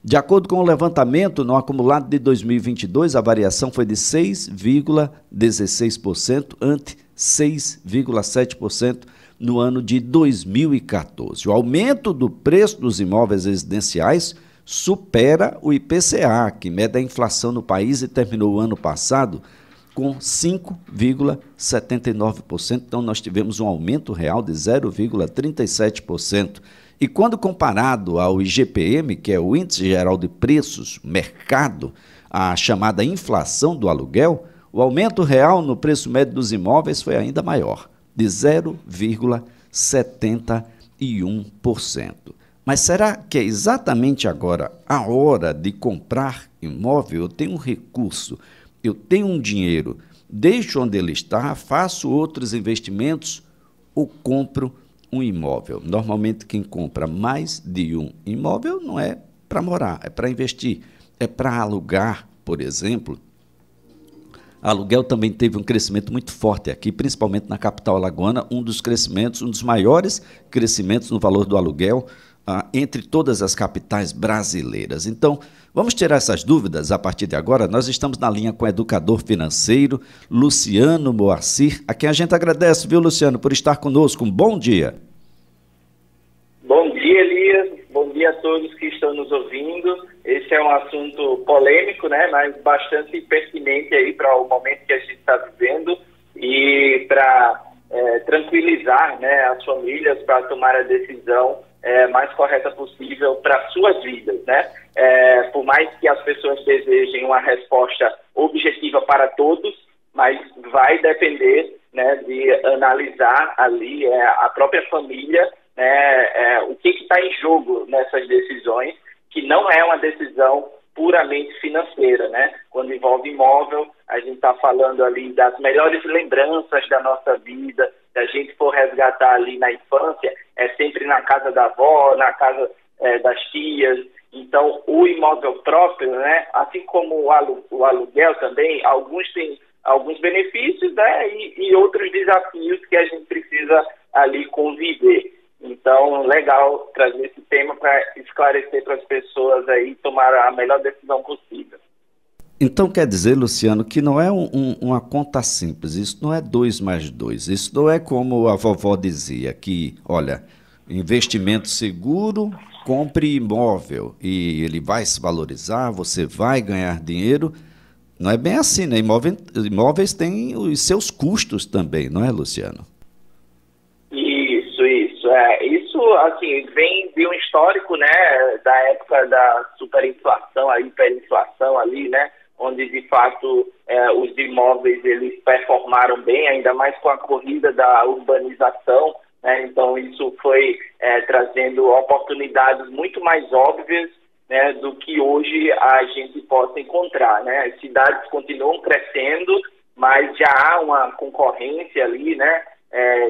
De acordo com o levantamento, no acumulado de 2022, a variação foi de 6,16%, ante 6,7% no ano de 2014. O aumento do preço dos imóveis residenciais supera o IPCA, que mede a inflação no país e terminou o ano passado com 5,79%. Então, nós tivemos um aumento real de 0,37%. E quando comparado ao IGPM, que é o Índice Geral de Preços, mercado, a chamada inflação do aluguel, o aumento real no preço médio dos imóveis foi ainda maior, de 0,71%. Mas será que é exatamente agora a hora de comprar imóvel? Eu tenho um recurso, eu tenho um dinheiro, deixo onde ele está, faço outros investimentos ou compro um imóvel? Normalmente quem compra mais de um imóvel não é para morar, é para investir, é para alugar, por exemplo. Aluguel também teve um crescimento muito forte aqui, principalmente na capital alagoana, um dos maiores crescimentos no valor do aluguel entre todas as capitais brasileiras. Então, vamos tirar essas dúvidas a partir de agora. Nós estamos na linha com o educador financeiro Luciano Moacir, a quem a gente agradece, viu, Luciano, por estar conosco. Um bom dia. Bom dia, Elias. Bom dia a todos que estão nos ouvindo. Esse é um assunto polêmico, né, mas bastante pertinente aí para o momento que a gente está vivendo e para tranquilizar, né, as famílias para tomar a decisão mais correta possível para suas vidas, né? Por mais que as pessoas desejem uma resposta objetiva para todos, mas vai depender, né, de analisar ali a própria família, né, o que está em jogo nessas decisões, que não é uma decisão puramente financeira, né? Quando envolve imóvel, a gente está falando ali das melhores lembranças da nossa vida. Se a gente for resgatar ali na infância, é sempre na casa da avó, na casa das tias. Então, o imóvel próprio, né, assim como o aluguel também, alguns têm alguns benefícios, né, e outros desafios que a gente precisa ali conviver. Então, legal trazer esse tema para esclarecer para as pessoas aí tomar a melhor decisão possível. Então quer dizer, Luciano, que não é uma conta simples, isso não é 2 mais 2, isso não é como a vovó dizia, que, olha, investimento seguro, compre imóvel e ele vai se valorizar, você vai ganhar dinheiro. Não é bem assim, né? Imóveis têm os seus custos também, não é, Luciano? Isso, assim, vem de um histórico, né, da época da superinflação, a hiperinflação ali, né, onde, de fato, os imóveis, eles performaram bem, ainda mais com a corrida da urbanização, né, então isso foi trazendo oportunidades muito mais óbvias, né, do que hoje a gente possa encontrar, né. As cidades continuam crescendo, mas já há uma concorrência ali, né,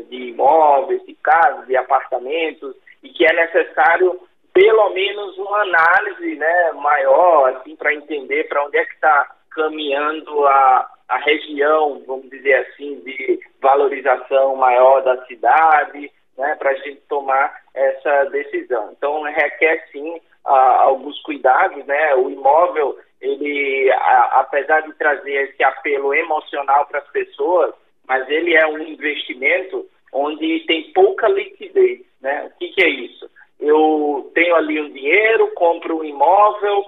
de imóveis, de casas, de apartamentos, e que é necessário pelo menos uma análise, né, maior, assim, para entender para onde é que está caminhando a região, vamos dizer assim, de valorização maior da cidade, né, para a gente tomar essa decisão. Então, requer, sim, alguns cuidados, né, o imóvel, ele, apesar de trazer esse apelo emocional para as pessoas, mas ele é um investimento onde tem pouca liquidez, né? O que é isso? Eu tenho ali um dinheiro, compro um imóvel,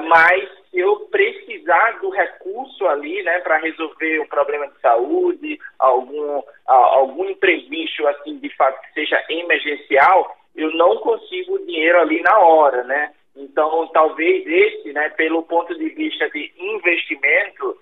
mas se eu precisar do recurso ali, né, para resolver um problema de saúde, algum imprevisto, assim, de fato, que seja emergencial, eu não consigo o dinheiro ali na hora, né? Então, talvez esse, né, pelo ponto de vista de investimento,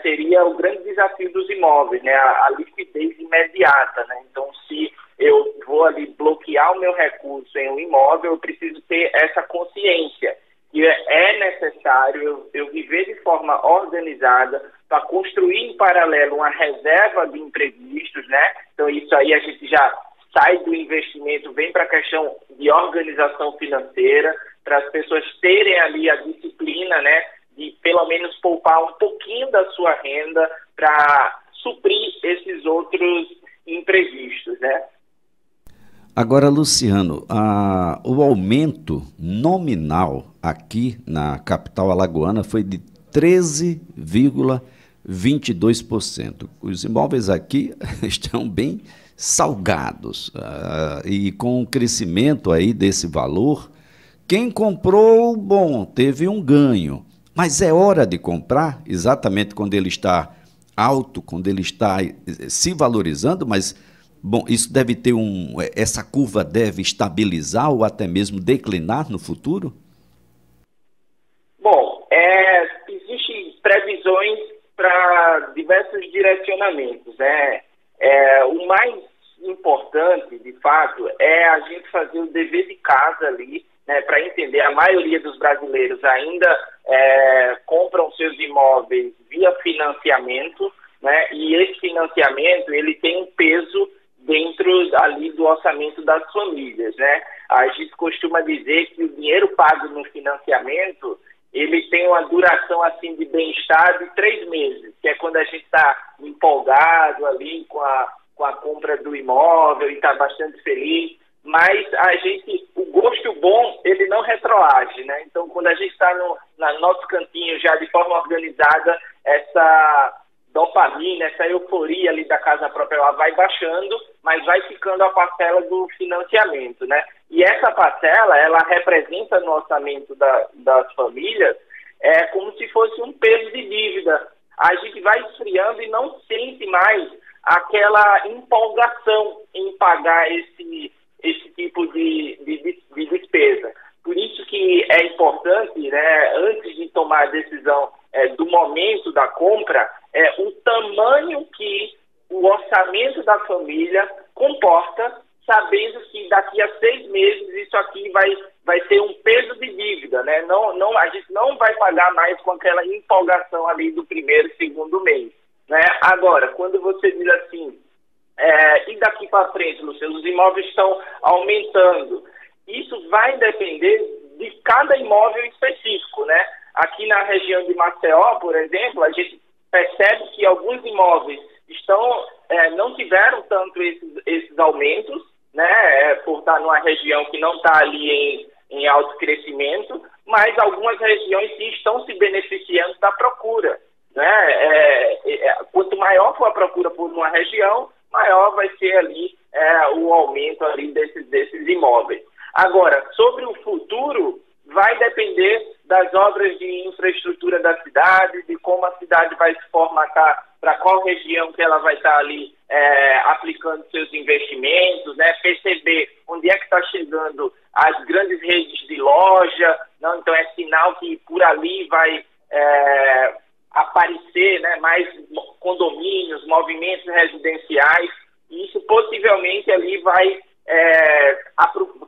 seria o grande desafio dos imóveis, né? A liquidez imediata, né? Então, se eu vou ali bloquear o meu recurso em um imóvel, eu preciso ter essa consciência que é necessário eu viver de forma organizada para construir em paralelo uma reserva de imprevistos, né? Então, isso aí a gente já sai do investimento, vem para a questão de organização financeira, para as pessoas terem ali a disciplina, né, de pelo menos poupar um pouquinho da sua renda para suprir esses outros imprevistos, né? Agora, Luciano, o aumento nominal aqui na capital alagoana foi de 13,22%. Os imóveis aqui estão bem salgados, e com o crescimento aí desse valor, quem comprou, bom, teve um ganho. Mas é hora de comprar exatamente quando ele está alto, quando ele está se valorizando, mas, bom, isso deve ter essa curva deve estabilizar ou até mesmo declinar no futuro? Bom, existem previsões para diversos direcionamentos, né? O mais importante, de fato, é a gente fazer o dever de casa ali, né, para entender. A maioria dos brasileiros ainda compram seus imóveis via financiamento, né, e esse financiamento ele tem um peso dentro ali do orçamento das famílias, né? A gente costuma dizer que o dinheiro pago no financiamento ele tem uma duração assim de bem-estar de 3 meses, que é quando a gente está empolgado ali com a compra do imóvel e está bastante feliz, mas o gosto bom, ele não retroage, né? Então, quando a gente está no nosso cantinho já de forma organizada, essa dopamina, essa euforia ali da casa própria, ela vai baixando, mas vai ficando a parcela do financiamento, né? E essa parcela, ela representa no orçamento das famílias como se fosse um peso de dívida. A gente vai esfriando e não sente mais aquela empolgação em pagar esse tipo de despesa. Por isso que é importante, né, antes de tomar a decisão do momento da compra, o tamanho que o orçamento da família comporta, sabendo que daqui a 6 meses isso aqui vai ter um peso de dívida, né? A gente não vai pagar mais com aquela empolgação ali do primeiro e segundo mês, né? Agora, quando você diz assim, e daqui para frente, Luciano, os imóveis estão aumentando, isso vai depender de cada imóvel específico, né? Aqui na região de Maceió, por exemplo, a gente percebe que alguns imóveis não tiveram tanto esses aumentos, né? Por estar numa região que não está ali em alto crescimento, mas algumas regiões sim estão se beneficiando da procura, né? Quanto maior for a procura por uma região, maior vai ser ali o aumento ali desses imóveis. Agora, sobre o futuro, vai depender das obras de infraestrutura da cidade, de como a cidade vai se formatar, para qual região que ela vai estar ali aplicando seus investimentos, né? Perceber onde é que está chegando as grandes redes de loja, não? Então é sinal que por ali vai aparecer, né, mais condomínios, movimentos residenciais, e isso possivelmente ali vai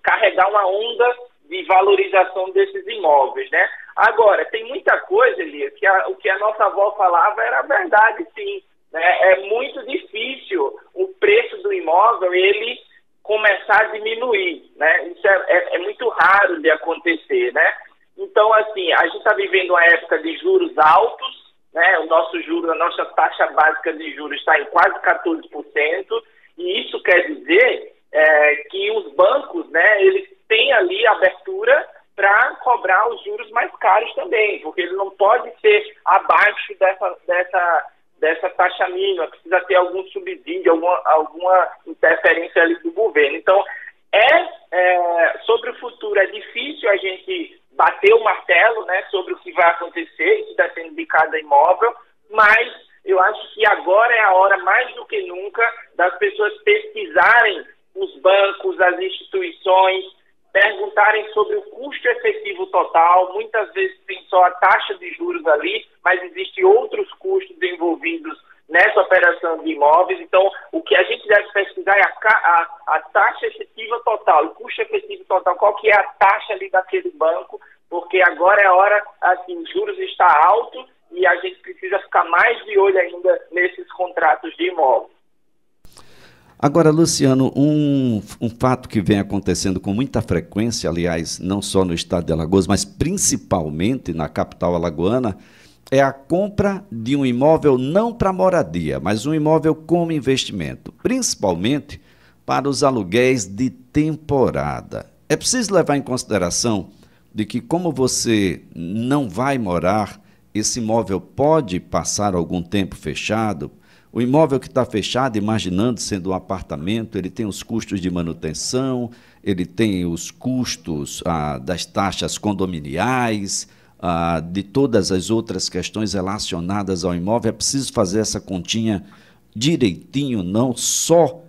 carregar uma onda de valorização desses imóveis, né? Agora, tem muita coisa, Elias, que o que a nossa avó falava era verdade, sim, né? É muito difícil o preço do imóvel ele começar a diminuir, né? Isso é muito raro de acontecer, né? Então, assim, a gente está vivendo uma época de juros altos, né? O nosso juro, a nossa taxa básica de juros está em quase 14%, e isso quer dizer que os bancos, né, eles têm ali abertura para cobrar os juros mais caros também, porque ele não pode ser abaixo dessa taxa mínima, precisa ter algum subsídio, alguma interferência ali do governo. Então, sobre o futuro, é difícil a gente bater o martelo, né, sobre o que vai acontecer, que está sendo de cada imóvel, mas eu acho que agora é a hora, mais do que nunca, das pessoas pesquisarem os bancos, as instituições, perguntarem sobre o custo efetivo total. Muitas vezes tem só a taxa de juros ali, mas existem outros custos envolvidos nessa operação de imóveis. Então, o que a gente deve pesquisar é a taxa efetiva total, o custo efetivo total, qual que é a taxa ali daquele banco, porque agora é a hora, assim, os juros está alto e a gente precisa ficar mais de olho ainda nesses contratos de imóveis. Agora, Luciano, um fato que vem acontecendo com muita frequência, aliás, não só no estado de Alagoas, mas principalmente na capital alagoana, é a compra de um imóvel não para moradia, mas um imóvel como investimento, principalmente para os aluguéis de temporada. É preciso levar em consideração de que, como você não vai morar, esse imóvel pode passar algum tempo fechado. O imóvel que está fechado, imaginando sendo um apartamento, ele tem os custos de manutenção, ele tem os custos das taxas condominiais, de todas as outras questões relacionadas ao imóvel. É preciso fazer essa continha direitinho, não só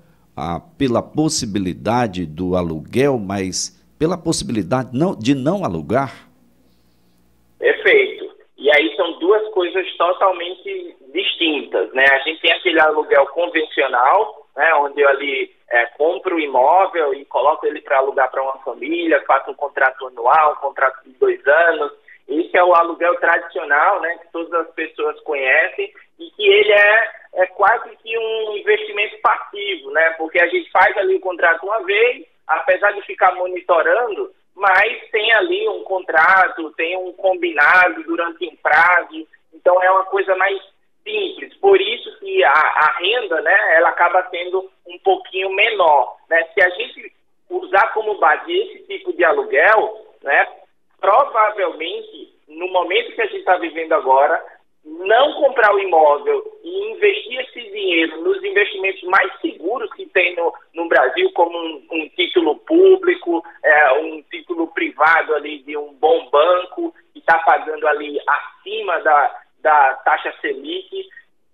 pela possibilidade do aluguel, mas pela possibilidade de não alugar? Perfeito. E aí são duas coisas totalmente distintas, né? A gente tem aquele aluguel convencional, né, onde eu ali compro o imóvel e coloco ele para alugar para uma família, faço um contrato anual, um contrato de 2 anos. Esse é o aluguel tradicional, né, que todas as pessoas conhecem e que ele é quase que um investimento passivo, né? Porque a gente faz ali o contrato uma vez, apesar de ficar monitorando, mas tem ali um contrato, tem um combinado durante um prazo, então é uma coisa mais simples. Por isso que a renda, né, ela acaba sendo um pouquinho menor, né? Se a gente usar como base esse tipo de aluguel, né, provavelmente, no momento que a gente está vivendo agora, não comprar o imóvel e investir esse dinheiro nos investimentos mais seguros que tem no Brasil, como um título público, um título privado ali de um bom banco, que está pagando ali acima da taxa Selic,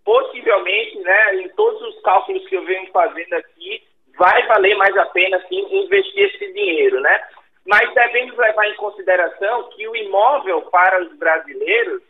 possivelmente, né, em todos os cálculos que eu venho fazendo aqui, vai valer mais a pena, sim, investir esse dinheiro, né? Mas devemos levar em consideração que o imóvel para os brasileiros,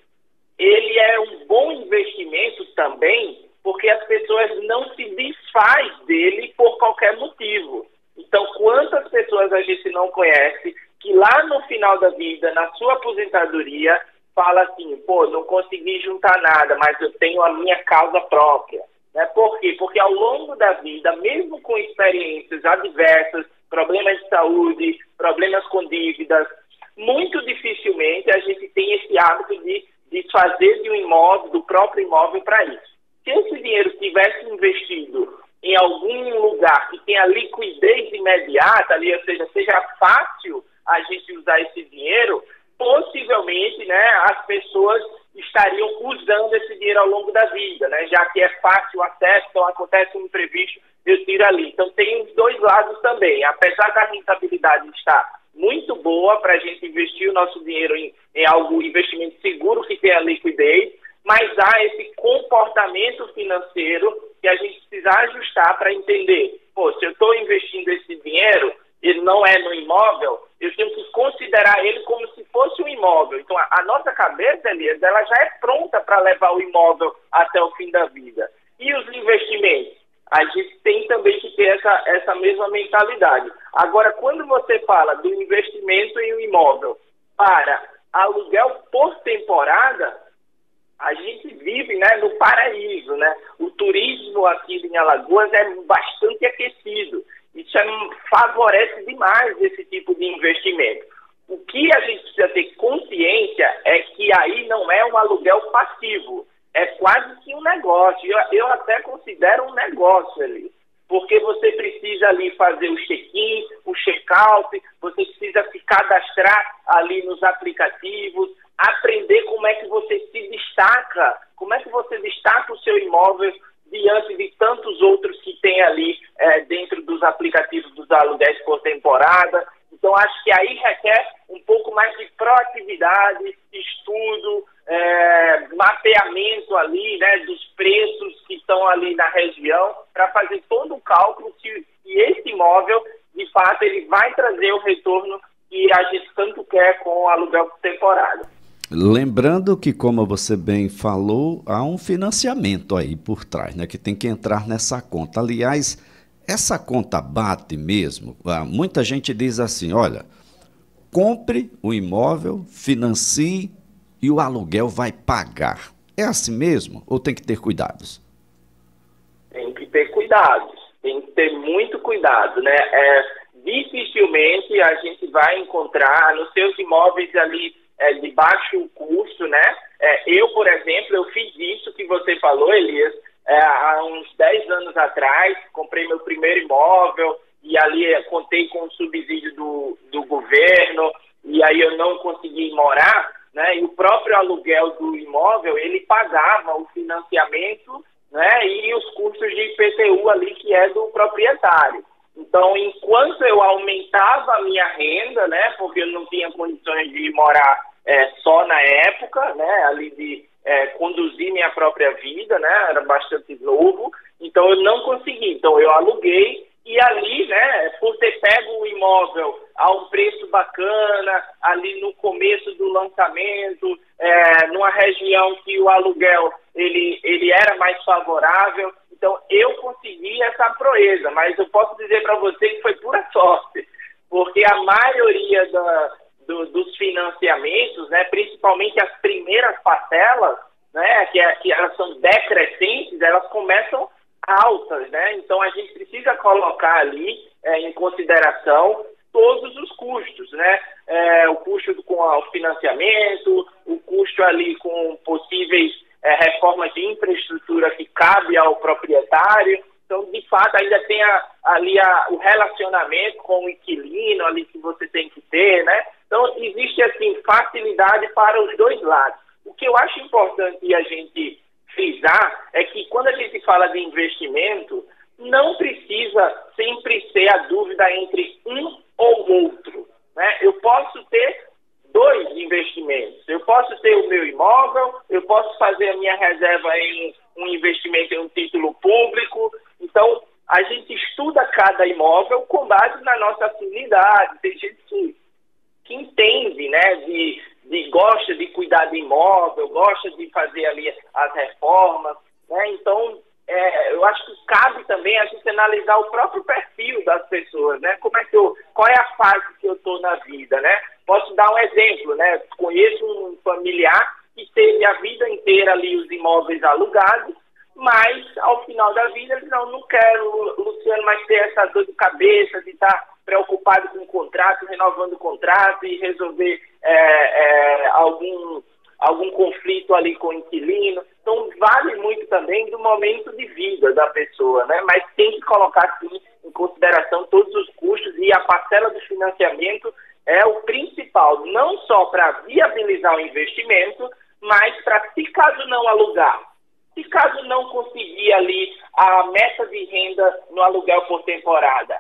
ele é um bom investimento também, porque as pessoas não se desfazem dele por qualquer motivo. Então, quantas pessoas a gente não conhece que lá no final da vida, na sua aposentadoria, fala assim, pô, não consegui juntar nada, mas eu tenho a minha casa própria. Né? Por quê? Porque ao longo da vida, mesmo com experiências adversas, problemas de saúde, problemas com dívidas, muito dificilmente a gente tem esse hábito de desfazer de um imóvel, do próprio imóvel para isso. Se esse dinheiro tivesse investido em algum lugar que tenha liquidez imediata, ali, ou seja fácil a gente usar esse dinheiro, possivelmente, né, as pessoas estariam usando esse dinheiro ao longo da vida, né, já que é fácil o acesso, então acontece um imprevisto, eu tiro ali. Então tem os dois lados também. Apesar da rentabilidade estar muito boa para a gente investir o nosso dinheiro em algum investimento seguro que tenha liquidez, mas há esse comportamento financeiro que a gente precisa ajustar para entender. Pô, se eu estou investindo esse dinheiro, ele não é no imóvel, eu tenho que considerar ele como se fosse um imóvel. Então, a nossa cabeça, Elias, ela já é pronta para levar o imóvel até o fim da vida. E os investimentos? A gente tem também que ter essa mesma mentalidade. Agora, quando você fala do investimento em um imóvel para aluguel por temporada, a gente vive, né, no paraíso, né? O turismo aqui em Alagoas é bastante aquecido. Isso favorece demais esse tipo de investimento. O que a gente precisa ter consciência é que aí não é um aluguel passivo, é quase que um negócio. Eu até considero um negócio ali, porque você precisa ali fazer o check-in, o check-out, você precisa se cadastrar ali nos aplicativos, aprender como é que você se destaca, como é que você destaca o seu imóvel diante de tantos outros que tem ali dentro dos aplicativos dos aluguéis por temporada. Então, acho que aí requer um pouco mais de proatividade, estudo, mapeamento ali, né, dos preços que estão ali na região, para fazer todo o cálculo se esse imóvel, de fato, ele vai trazer o retorno que a gente tanto quer com o aluguel por temporada. Lembrando que, como você bem falou, há um financiamento aí por trás, né, que tem que entrar nessa conta. Aliás, essa conta bate mesmo. Muita gente diz assim, olha, compre o imóvel, financie e o aluguel vai pagar. É assim mesmo ou tem que ter cuidados? Tem que ter cuidados, tem que ter muito cuidado, né? Dificilmente a gente vai encontrar nos seus imóveis ali de baixo custo, né? Eu, por exemplo, eu fiz isso que você falou, Elias, há uns 10 anos atrás, comprei meu primeiro imóvel e ali contei com o subsídio do governo e aí eu não consegui morar, né? E o próprio aluguel do imóvel, ele pagava o financiamento, né? E os custos de IPTU ali, que é do proprietário. Então, enquanto eu aumentava a minha renda, né? Porque eu não tinha condições de morar só na época, né? Ali de conduzir minha própria vida, né? Era bastante novo, então eu não consegui. Então, eu aluguei e ali, né? Por ter pego o imóvel a um preço bacana, ali no começo do lançamento, numa região que o aluguel ele era mais favorável, então eu consegui essa proeza, mas eu posso dizer para você que foi pura sorte, porque a maioria dos financiamentos, né, principalmente as primeiras parcelas, né, que elas são decrescentes, elas começam altas, né? Então a gente precisa colocar ali em consideração todos os custos, né? O custo com o financiamento, o custo ali com possíveis reformas de infraestrutura que cabe ao proprietário. Então, de fato, ainda tem ali o relacionamento com o inquilino ali que você tem que ter, né? Então, existe, assim, facilidade para os dois lados. O que eu acho importante a gente frisar é que quando a gente fala de investimento, não precisa sempre ser a dúvida entre um ou outro, né? Eu posso ter dois investimentos. Eu posso ter o meu imóvel, eu posso fazer a minha reserva em um investimento em um título público. Então, a gente estuda cada imóvel com base na nossa afinidade. Tem gente que entende, né, gosta de cuidar de imóvel, gosta de fazer ali as reformas, né? Então, eu acho que cabe também a gente analisar o próprio perfil das pessoas, né? Qual é a fase que eu estou na vida, né? Posso dar um exemplo, né? Conheço um familiar que teve a vida inteira ali os imóveis alugados, mas ao final da vida ele não quero, Luciano, mais ter essa dor de cabeça de estar preocupado com o contrato, renovando o contrato e resolver algum conflito ali com o inquilino. Então, vale muito também do momento de vida da pessoa, né? Mas tem que colocar, sim, em consideração todos os custos e a parcela do financiamento é o principal, não só para viabilizar o investimento, mas para, se caso não alugar, se caso não conseguir ali a meta de renda no aluguel por temporada,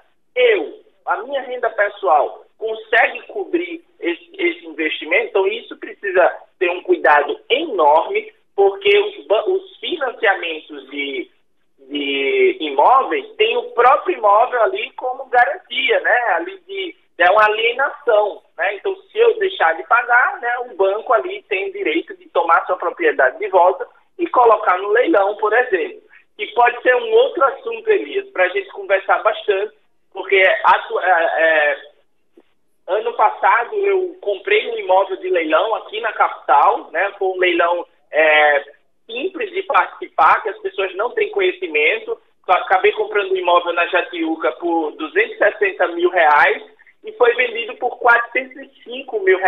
a minha renda pessoal, consegue cobrir esse investimento? Então, isso precisa ter um cuidado enorme, porque os financiamentos de imóveis têm o próprio imóvel ali como garantia, né? Ali é uma alienação, né? Então, se eu deixar de pagar, né, o banco ali tem o direito de tomar sua propriedade de volta e colocar no leilão, por exemplo. E pode ser um outro assunto, Elias, para a gente conversar bastante, porque ano passado eu comprei um imóvel de leilão aqui na capital, né? Foi um leilão simples de participar, que as pessoas não têm conhecimento. Acabei comprando um imóvel na Jatiuca por R$260 mil e foi vendido por R$405 mil,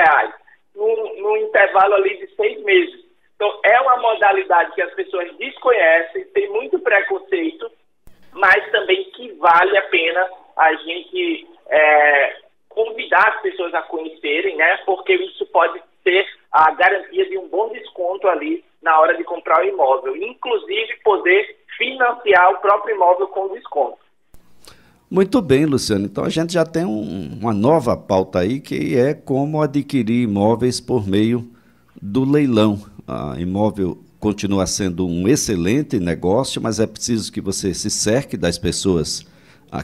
num intervalo ali de 6 meses. Então, é uma modalidade que as pessoas desconhecem, tem muito preconceito, mas também que vale a pena a gente convidar as pessoas a conhecerem, né? Porque isso pode ter a garantia de um bom desconto ali na hora de comprar o imóvel, inclusive poder financiar o próprio imóvel com desconto. Muito bem, Luciano. Então a gente já tem uma nova pauta aí, que é como adquirir imóveis por meio do leilão. Imóvel continua sendo um excelente negócio, mas é preciso que você se cerque das pessoas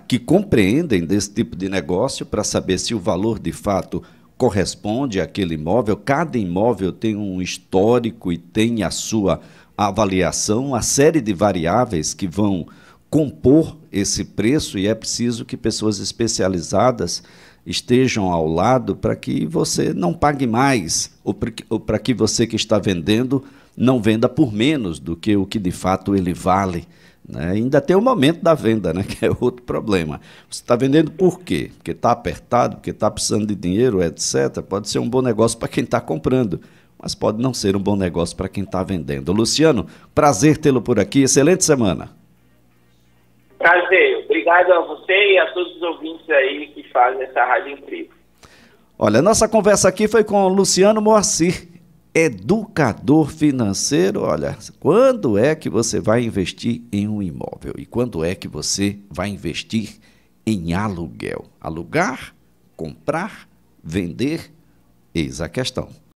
que compreendem desse tipo de negócio para saber se o valor de fato corresponde àquele imóvel. Cada imóvel tem um histórico e tem a sua avaliação, uma série de variáveis que vão compor esse preço, e é preciso que pessoas especializadas estejam ao lado para que você não pague mais, ou para que você que está vendendo não venda por menos do que o que de fato ele vale, né? Ainda tem o momento da venda, né, que é outro problema. Você está vendendo por quê? Porque está apertado, porque está precisando de dinheiro, etc. Pode ser um bom negócio para quem está comprando, mas pode não ser um bom negócio para quem está vendendo. Luciano, prazer tê-lo por aqui. Excelente semana. Prazer. Obrigado a você e a todos os ouvintes aí que fazem essa rádio incrível. Olha, nossa conversa aqui foi com o Luciano Moacir, educador financeiro. Olha, quando é que você vai investir em um imóvel? E quando é que você vai investir em aluguel? Alugar, comprar, vender? Eis a questão.